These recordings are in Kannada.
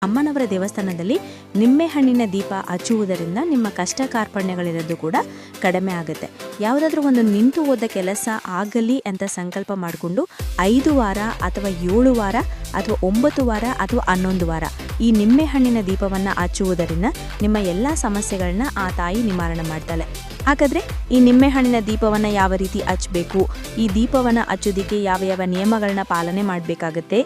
ಅಮ್ಮನವರ ದೇವಸ್ಥಾನದಲ್ಲಿ ನಿಂಬೆಹಣ್ಣಿನ ದೀಪ ಹಚ್ಚುವುದರಿಂದ ನಿಮ್ಮ ಕಷ್ಟ ಕಾರ್ಪಣ್ಯಗಳಿರೋದು ಕೂಡ ಕಡಿಮೆ ಆಗುತ್ತೆ. ಯಾವುದಾದ್ರೂ ಒಂದು ನಿಂತು ಹೋದ ಕೆಲಸ ಆಗಲಿ ಅಂತ ಸಂಕಲ್ಪ ಮಾಡಿಕೊಂಡು 5 ವಾರ ಅಥವಾ 7 ವಾರ ಅಥವಾ 9 ವಾರ ಅಥವಾ 11 ವಾರ ಈ ನಿಂಬೆಹಣ್ಣಿನ ದೀಪವನ್ನು ಹಚ್ಚುವುದರಿಂದ ನಿಮ್ಮ ಎಲ್ಲ ಸಮಸ್ಯೆಗಳನ್ನ ಆ ತಾಯಿ ನಿವಾರಣೆ ಮಾಡ್ತಾಳೆ. ಹಾಗಾದರೆ ಈ ನಿಂಬೆಹಣ್ಣಿನ ದೀಪವನ್ನು ಯಾವ ರೀತಿ ಹಚ್ಚಬೇಕು, ಈ ದೀಪವನ್ನು ಹಚ್ಚೋದಕ್ಕೆ ಯಾವ ಯಾವ ನಿಯಮಗಳನ್ನ ಪಾಲನೆ ಮಾಡಬೇಕಾಗತ್ತೆ,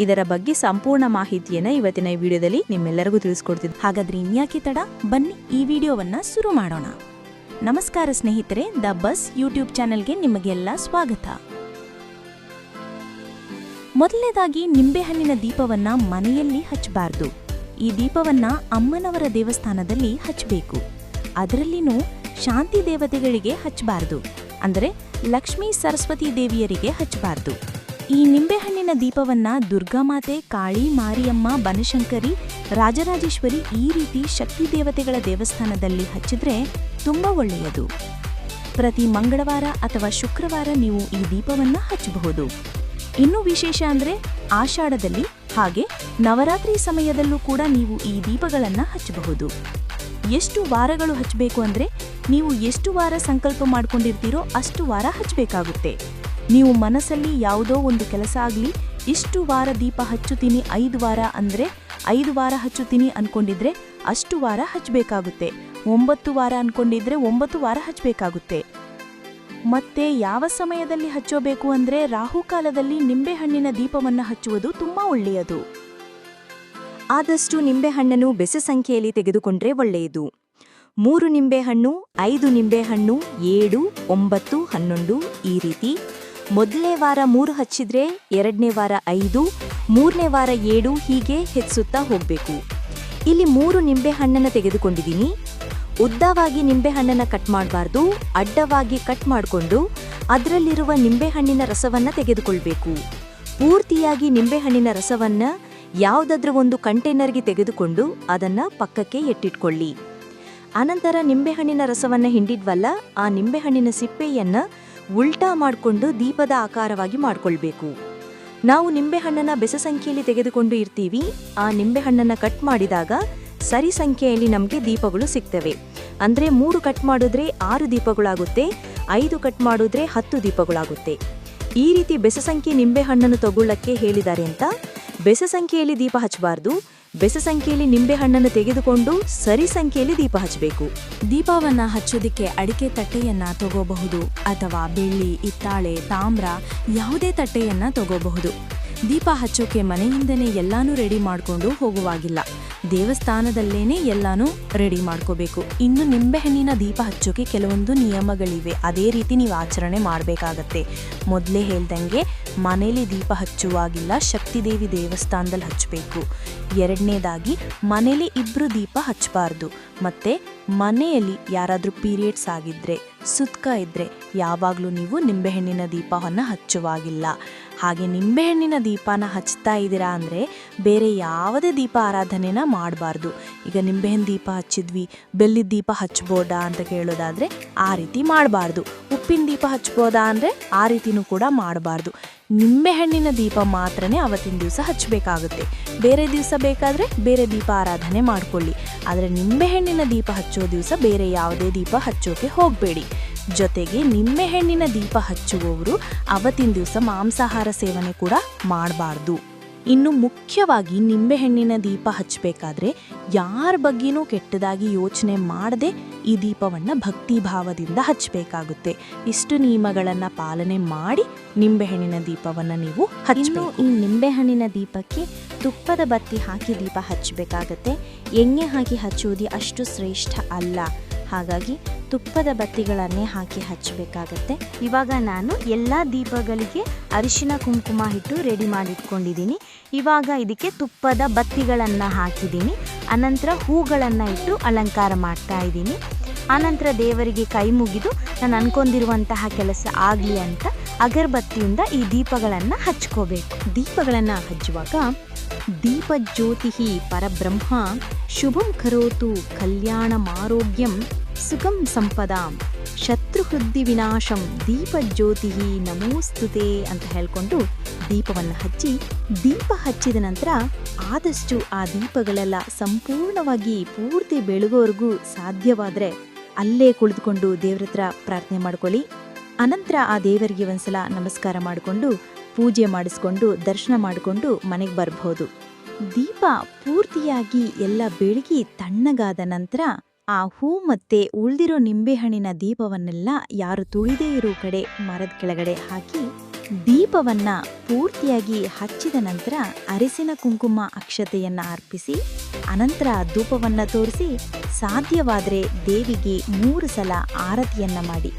ಇದರ ಬಗ್ಗೆ ಸಂಪೂರ್ಣ ಮಾಹಿತಿಯನ್ನು ಇವತ್ತಿನ ಈ ವಿಡಿಯೋದಲ್ಲಿ ನಿಮ್ಮೆಲ್ಲರಿಗೂ ತಿಳಿಸ್ಕೊಡ್ತಿದ್ದೆ. ಹಾಗಾದರೆ ಇನ್ಯಾಕೆ ತಡ, ಬನ್ನಿ ಈ ವಿಡಿಯೋವನ್ನು ಶುರು ಮಾಡೋಣ. ನಮಸ್ಕಾರ ಸ್ನೇಹಿತರೆ, ದ ಬಸ್ ಯೂಟ್ಯೂಬ್ ಚಾನೆಲ್ಗೆ ನಿಮಗೆಲ್ಲ ಸ್ವಾಗತ. ಮೊದಲನೇದಾಗಿ ನಿಂಬೆಹಣ್ಣಿನ ದೀಪವನ್ನ ಮನೆಯಲ್ಲಿ ಹಚ್ಚಬಾರ್ದು. ಈ ದೀಪವನ್ನ ಅಮ್ಮನವರ ದೇವಸ್ಥಾನದಲ್ಲಿ ಹಚ್ಚಬೇಕು. ಅದರಲ್ಲಿನೂ ಶಾಂತಿ ದೇವತೆಗಳಿಗೆ ಹಚ್ಚಬಾರ್ದು, ಅಂದರೆ ಲಕ್ಷ್ಮೀ ಸರಸ್ವತಿ ದೇವಿಯರಿಗೆ ಹಚ್ಚಬಾರ್ದು. ಈ ನಿಂಬೆಹಣ್ಣಿನ ದೀಪವನ್ನ ದುರ್ಗಾಮಾತೆ, ಕಾಳಿ, ಮಾರಿಯಮ್ಮ, ಬನಶಂಕರಿ, ರಾಜರಾಜೇಶ್ವರಿ ಈ ರೀತಿ ಶಕ್ತಿ ದೇವತೆಗಳ ದೇವಸ್ಥಾನದಲ್ಲಿ ಹಚ್ಚಿದ್ರೆ ತುಂಬಾ ಒಳ್ಳೆಯದು. ಪ್ರತಿ ಮಂಗಳವಾರ ಅಥವಾ ಶುಕ್ರವಾರ ನೀವು ಈ ದೀಪವನ್ನ ಹಚ್ಚಬಹುದು. ಇನ್ನೂ ವಿಶೇಷ ಅಂದರೆ ಆಷಾಢದಲ್ಲಿ ಹಾಗೆ ನವರಾತ್ರಿ ಸಮಯದಲ್ಲೂ ಕೂಡ ನೀವು ಈ ದೀಪಗಳನ್ನು ಹಚ್ಚಬಹುದು. ಎಷ್ಟು ವಾರಗಳು ಹಚ್ಚಬೇಕು ಅಂದರೆ ನೀವು ಎಷ್ಟು ವಾರ ಸಂಕಲ್ಪ ಮಾಡ್ಕೊಂಡಿರ್ತೀರೋ ಅಷ್ಟು ವಾರ ಹಚ್ಚಬೇಕಾಗುತ್ತೆ. ನೀವು ಮನಸ್ಸಲ್ಲಿ ಯಾವುದೋ ಒಂದು ಕೆಲಸ ಆಗಲಿ, ಇಷ್ಟು ವಾರ ದೀಪ ಹಚ್ಚುತ್ತೀನಿ 5 ವಾರ ಅಂದರೆ 5 ವಾರ ಹಚ್ಚುತ್ತೀನಿ ಅಂದ್ಕೊಂಡಿದ್ರೆ ಅಷ್ಟು ವಾರ ಹಚ್ಚಬೇಕಾಗುತ್ತೆ. 9 ವಾರ ಅಂದ್ಕೊಂಡಿದ್ರೆ 9 ವಾರ ಹಚ್ಚಬೇಕಾಗುತ್ತೆ. ಮತ್ತೆ ಯಾವ ಸಮಯದಲ್ಲಿ ಹಚ್ಚೋಬೇಕು ಅಂದರೆ ರಾಹುಕಾಲದಲ್ಲಿ ನಿಂಬೆಹಣ್ಣಿನ ದೀಪವನ್ನು ಹಚ್ಚುವುದು ತುಂಬಾ ಒಳ್ಳೆಯದು. ಆದಷ್ಟು ನಿಂಬೆಹಣ್ಣನ್ನು ಬೆಸ ಸಂಖ್ಯೆಯಲ್ಲಿ ತೆಗೆದುಕೊಂಡ್ರೆ ಒಳ್ಳೆಯದು. 3 ನಿಂಬೆಹಣ್ಣು, 5 ನಿಂಬೆಹಣ್ಣು, 7, 9, 11 ಈ ರೀತಿ. ಮೊದಲನೇ ವಾರ 3 ಹಚ್ಚಿದ್ರೆ 2ನೇ ವಾರ 5, 3ನೇ ವಾರ 7 ಹೀಗೆ ಹೆಚ್ಚುತ್ತಾ ಹೋಗಬೇಕು. ಇಲ್ಲಿ 3 ನಿಂಬೆಹಣ್ಣನ್ನು ತೆಗೆದುಕೊಂಡಿದ್ದೀನಿ. ಉದ್ದವಾಗಿ ನಿಂಬೆಹಣ್ಣನ್ನು ಕಟ್ ಮಾಡಬಾರ್ದು, ಅಡ್ಡವಾಗಿ ಕಟ್ ಮಾಡಿಕೊಂಡು ಅದರಲ್ಲಿರುವ ನಿಂಬೆಹಣ್ಣಿನ ರಸವನ್ನು ತೆಗೆದುಕೊಳ್ಬೇಕು. ಪೂರ್ತಿಯಾಗಿ ನಿಂಬೆಹಣ್ಣಿನ ರಸವನ್ನು ಯಾವುದಾದ್ರೂ ಒಂದು ಕಂಟೈನರ್ಗೆ ತೆಗೆದುಕೊಂಡು ಅದನ್ನು ಪಕ್ಕಕ್ಕೆ ಎತ್ತಿಟ್ಕೊಳ್ಳಿ. ಅನಂತರ ನಿಂಬೆಹಣ್ಣಿನ ರಸವನ್ನು ಹಿಂಡಿದ್ವಲ್ಲ, ಆ ನಿಂಬೆಹಣ್ಣಿನ ಸಿಪ್ಪೆಯನ್ನು ಉಲ್ಟಾ ಮಾಡಿಕೊಂಡು ದೀಪದ ಆಕಾರವಾಗಿ ಮಾಡಿಕೊಳ್ಬೇಕು. ನಾವು ನಿಂಬೆಹಣ್ಣನ್ನು ಬೆಸ ಸಂಖ್ಯೆಯಲ್ಲಿ ತೆಗೆದುಕೊಂಡು ಇರ್ತೀವಿ. ಆ ನಿಂಬೆಹಣ್ಣನ್ನು ಕಟ್ ಮಾಡಿದಾಗ ಸರಿ ಸಂಖ್ಯೆಯಲ್ಲಿ ನಮಗೆ ದೀಪಗಳು ಸಿಗ್ತವೆ. ಅಂದರೆ 3 ಕಟ್ ಮಾಡಿದ್ರೆ 6 ದೀಪಗಳಾಗುತ್ತೆ, 5 ಕಟ್ ಮಾಡಿದ್ರೆ 10 ದೀಪಗಳಾಗುತ್ತೆ. ಈ ರೀತಿ ಬೆಸ ಸಂಖ್ಯೆ ನಿಂಬೆಹಣ್ಣನ್ನು ತಗೊಳ್ಳಕ್ಕೆ ಹೇಳಿದ್ದಾರೆ ಅಂತ ಬೆಸ ಸಂಖ್ಯೆಯಲ್ಲಿ ದೀಪ ಹಚ್ಚಬಾರ್ದು. ಬೆಸ ಸಂಖ್ಯೆಯಲ್ಲಿ ನಿಂಬೆಹಣ್ಣನ್ನು ತೆಗೆದುಕೊಂಡು ಸರಿ ಸಂಖ್ಯೆಯಲ್ಲಿ ದೀಪ ಹಚ್ಚಬೇಕು. ದೀಪವನ್ನು ಹಚ್ಚೋದಕ್ಕೆ ಅಡಿಕೆ ತಟ್ಟೆಯನ್ನ ತಗೋಬಹುದು ಅಥವಾ ಬೆಳ್ಳಿ, ಹಿತ್ತಾಳೆ, ತಾಮ್ರ ಯಾವುದೇ ತಟ್ಟೆಯನ್ನ ತಗೋಬಹುದು. ದೀಪ ಹಚ್ಚೋಕೆ ಮನೆಯಿಂದನೇ ಎಲ್ಲಾನು ರೆಡಿ ಮಾಡಿಕೊಂಡು ಹೋಗುವಾಗಿಲ್ಲ, ದೇವಸ್ಥಾನದಲ್ಲೇನೆ ಎಲ್ಲಾನು ರೆಡಿ ಮಾಡ್ಕೋಬೇಕು. ಇನ್ನು ನಿಂಬೆಹಣ್ಣಿನ ದೀಪ ಹಚ್ಚೋಕೆ ಕೆಲವೊಂದು ನಿಯಮಗಳಿವೆ, ಅದೇ ರೀತಿ ನೀವು ಆಚರಣೆ ಮಾಡಬೇಕಾಗತ್ತೆ. ಮೊದಲೇ ಹೇಳ್ದಂಗೆ ಮನೇಲಿ ದೀಪ ಹಚ್ಚುವಾಗಿಲ್ಲ, ಶಕ್ತಿದೇವಿ ದೇವಸ್ಥಾನದಲ್ಲಿ ಹಚ್ಚಬೇಕು. 2ನೇದಾಗಿ ಮನೇಲಿ 2 ದೀಪ ಹಚ್ಚಬಾರ್ದು. ಮತ್ತೆ ಮನೆಯಲ್ಲಿ ಯಾರಾದರೂ ಪೀರಿಯಡ್ಸ್ ಆಗಿದ್ರೆ, ಸುತ್ಕ ಇದ್ರೆ ಯಾವಾಗಲೂ ನೀವು ನಿಂಬೆಹಣ್ಣಿನ ದೀಪವನ್ನು ಹಚ್ಚುವಾಗಿಲ್ಲ. ಹಾಗೆ ನಿಂಬೆಹಣ್ಣಿನ ದೀಪನ ಹಚ್ತಾ ಇದ್ದೀರಾ ಅಂದರೆ ಬೇರೆ ಯಾವುದೇ ದೀಪ ಆರಾಧನೆನ ಮಾಡಬಾರ್ದು. ಈಗ ನಿಂಬೆಹಣ್ಣು ದೀಪ ಹಚ್ಚಿದ್ವಿ, ಬೆಲ್ಲದ ದೀಪ ಹಚ್ಬೋದಾ ಅಂತ ಕೇಳೋದಾದರೆ ಆ ರೀತಿ ಮಾಡಬಾರ್ದು. ಉಪ್ಪಿನ ದೀಪ ಹಚ್ಬೋದಾ ಅಂದರೆ ಆ ರೀತಿನೂ ಕೂಡ ಮಾಡಬಾರ್ದು. ನಿಂಬೆಹಣ್ಣಿನ ದೀಪ ಮಾತ್ರನೇ ಅವತ್ತಿನ ದಿವಸ ಹಚ್ಚಬೇಕಾಗುತ್ತೆ. ಬೇರೆ ದಿವಸ ಬೇಕಾದರೆ ಬೇರೆ ದೀಪ ಆರಾಧನೆ ಮಾಡಿಕೊಳ್ಳಿ, ಆದರೆ ನಿಂಬೆಹಣ್ಣಿನ ದೀಪ ಹಚ್ಚೋ ದಿವಸ ಬೇರೆ ಯಾವುದೇ ದೀಪ ಹಚ್ಚೋಕೆ ಹೋಗಬೇಡಿ. ಜೊತೆಗೆ ನಿಂಬೆಹಣ್ಣಿನ ದೀಪ ಹಚ್ಚುವವರು ಅವತ್ತಿನ ದಿವಸ ಮಾಂಸಾಹಾರ ಸೇವನೆ ಕೂಡ ಮಾಡಬಾರ್ದು. ಇನ್ನು ಮುಖ್ಯವಾಗಿ ನಿಂಬೆಹಣ್ಣಿನ ದೀಪ ಹಚ್ಚಬೇಕಾದ್ರೆ ಯಾರ ಬಗ್ಗೆನೂ ಕೆಟ್ಟದಾಗಿ ಯೋಚನೆ ಮಾಡದೆ ಈ ದೀಪವನ್ನು ಭಕ್ತಿ ಭಾವದಿಂದ ಹಚ್ಚಬೇಕಾಗುತ್ತೆ. ಇಷ್ಟು ನಿಯಮಗಳನ್ನು ಪಾಲನೆ ಮಾಡಿ ನಿಂಬೆಹಣ್ಣಿನ ದೀಪವನ್ನು ನೀವು ಹಚ್ಚಬೇಕು. ಈ ನಿಂಬೆಹಣ್ಣಿನ ದೀಪಕ್ಕೆ ತುಪ್ಪದ ಬತ್ತಿ ಹಾಕಿ ದೀಪ ಹಚ್ಚಬೇಕಾಗತ್ತೆ. ಎಣ್ಣೆ ಹಾಕಿ ಹಚ್ಚುವುದು ಅಷ್ಟು ಶ್ರೇಷ್ಠ ಅಲ್ಲ, ಹಾಗಾಗಿ ತುಪ್ಪದ ಬತ್ತಿಗಳನ್ನೇ ಹಾಕಿ ಹಚ್ಚಬೇಕಾಗತ್ತೆ. ಇವಾಗ ನಾನು ಎಲ್ಲ ದೀಪಗಳಿಗೆ ಅರಿಶಿನ ಕುಂಕುಮ ಇಟ್ಟು ರೆಡಿ ಮಾಡಿಟ್ಕೊಂಡಿದ್ದೀನಿ. ಇವಾಗ ಇದಕ್ಕೆ ತುಪ್ಪದ ಬತ್ತಿಗಳನ್ನು ಹಾಕಿದ್ದೀನಿ. ಅನಂತರ ಹೂಗಳನ್ನು ಇಟ್ಟು ಅಲಂಕಾರ ಮಾಡ್ತಾ ಇದ್ದೀನಿ. ಆನಂತರ ದೇವರಿಗೆ ಕೈ ಮುಗಿದು ನಾನು ಅನ್ಕೊಂಡಿರುವಂತಹ ಕೆಲಸ ಆಗಲಿ ಅಂತ ಅಗರಬತ್ತಿಯಿಂದ ಈ ದೀಪಗಳನ್ನು ಹಚ್ಕೋಬೇಕು. ದೀಪಗಳನ್ನು ಹಚ್ಚುವಾಗ ದೀಪ ಜ್ಯೋತಿ ಪರಬ್ರಹ್ಮ ಶುಭಂ ಕರೋತು ಕಲ್ಯಾಣಮಾರೋಗ್ಯಂ ಸುಖಂ ಸಂಪದಾಂ ಶತ್ರುಹೃದ್ಧಿ ವಿನಾಶಂ ದೀಪ ಜ್ಯೋತಿ ನಮೋಸ್ತುತೆ ಅಂತ ಹೇಳ್ಕೊಂಡು ದೀಪವನ್ನು ಹಚ್ಚಿ, ದೀಪ ಹಚ್ಚಿದ ನಂತರ ಆದಷ್ಟು ಆ ದೀಪಗಳೆಲ್ಲ ಸಂಪೂರ್ಣವಾಗಿ ಪೂರ್ತಿ ಬೆಳಗೋವರೆಗೂ ಸಾಧ್ಯವಾದರೆ ಅಲ್ಲೇ ಕುಳಿತುಕೊಂಡು ದೇವ್ರ ಹತ್ರ ಪ್ರಾರ್ಥನೆ ಮಾಡ್ಕೊಳ್ಳಿ. ಅನಂತರ ಆ ದೇವರಿಗೆ ಒಂದ್ಸಲ ನಮಸ್ಕಾರ ಮಾಡಿಕೊಂಡು ಪೂಜೆ ಮಾಡಿಸ್ಕೊಂಡು ದರ್ಶನ ಮಾಡಿಕೊಂಡು ಮನೆಗೆ ಬರಬಹುದು. ದೀಪ ಪೂರ್ತಿಯಾಗಿ ಎಲ್ಲ ಬೆಳಗಿ ತಣ್ಣಗಾದ ನಂತರ ಆ ಹೂ ಮತ್ತೆ ಉಳಿದಿರೋ ನಿಂಬೆಹಣ್ಣಿನ ದೀಪವನ್ನೆಲ್ಲ ಯಾರು ತುಳಿದೇ ಇರೋ ಕಡೆ ಮರದ ಕೆಳಗಡೆ ಹಾಕಿ ದೀಪವನ್ನ ಪೂರ್ತಿಯಾಗಿ ಹಚ್ಚಿದ ನಂತರ ಅರಿಸಿನ ಕುಂಕುಮ ಅಕ್ಷತೆಯನ್ನ ಅರ್ಪಿಸಿ ಅನಂತರ ಧೂಪವನ್ನ ತೋರಿಸಿ ಸಾಧ್ಯವಾದರೆ ದೇವಿಗೆ 3 ಸಲ ಆರತಿಯನ್ನ ಮಾಡಿ.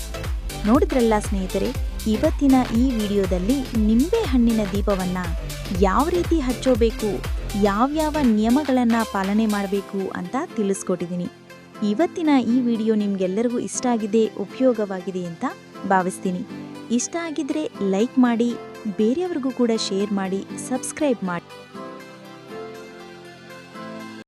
ನೋಡಿದ್ರಲ್ಲ ಸ್ನೇಹಿತರೆ, ಇವತ್ತಿನ ಈ ವಿಡಿಯೋದಲ್ಲಿ ನಿಂಬೆಹಣ್ಣಿನ ದೀಪವನ್ನ ಯಾವ ರೀತಿ ಹಚ್ಚೋಬೇಕು, ಯಾವ್ಯಾವ ನಿಯಮಗಳನ್ನ ಪಾಲನೆ ಮಾಡಬೇಕು ಅಂತ ತಿಳಿಸ್ಕೊಟ್ಟಿದ್ದೀನಿ. ಇವತ್ತಿನ ಈ ವಿಡಿಯೋ ನಿಮ್ಗೆಲ್ಲರಿಗೂ ಇಷ್ಟ ಆಗಿದೆ, ಉಪಯೋಗವಾಗಿದೆ ಅಂತ ಭಾವಿಸ್ತೀನಿ. ಇಷ್ಟ ಆಗಿದ್ರೆ ಲೈಕ್ ಮಾಡಿ, ಬೇರೆಯವ್ರಿಗೂ ಕೂಡ ಶೇರ್ ಮಾಡಿ, ಸಬ್ಸ್ಕ್ರೈಬ್ ಮಾಡಿ.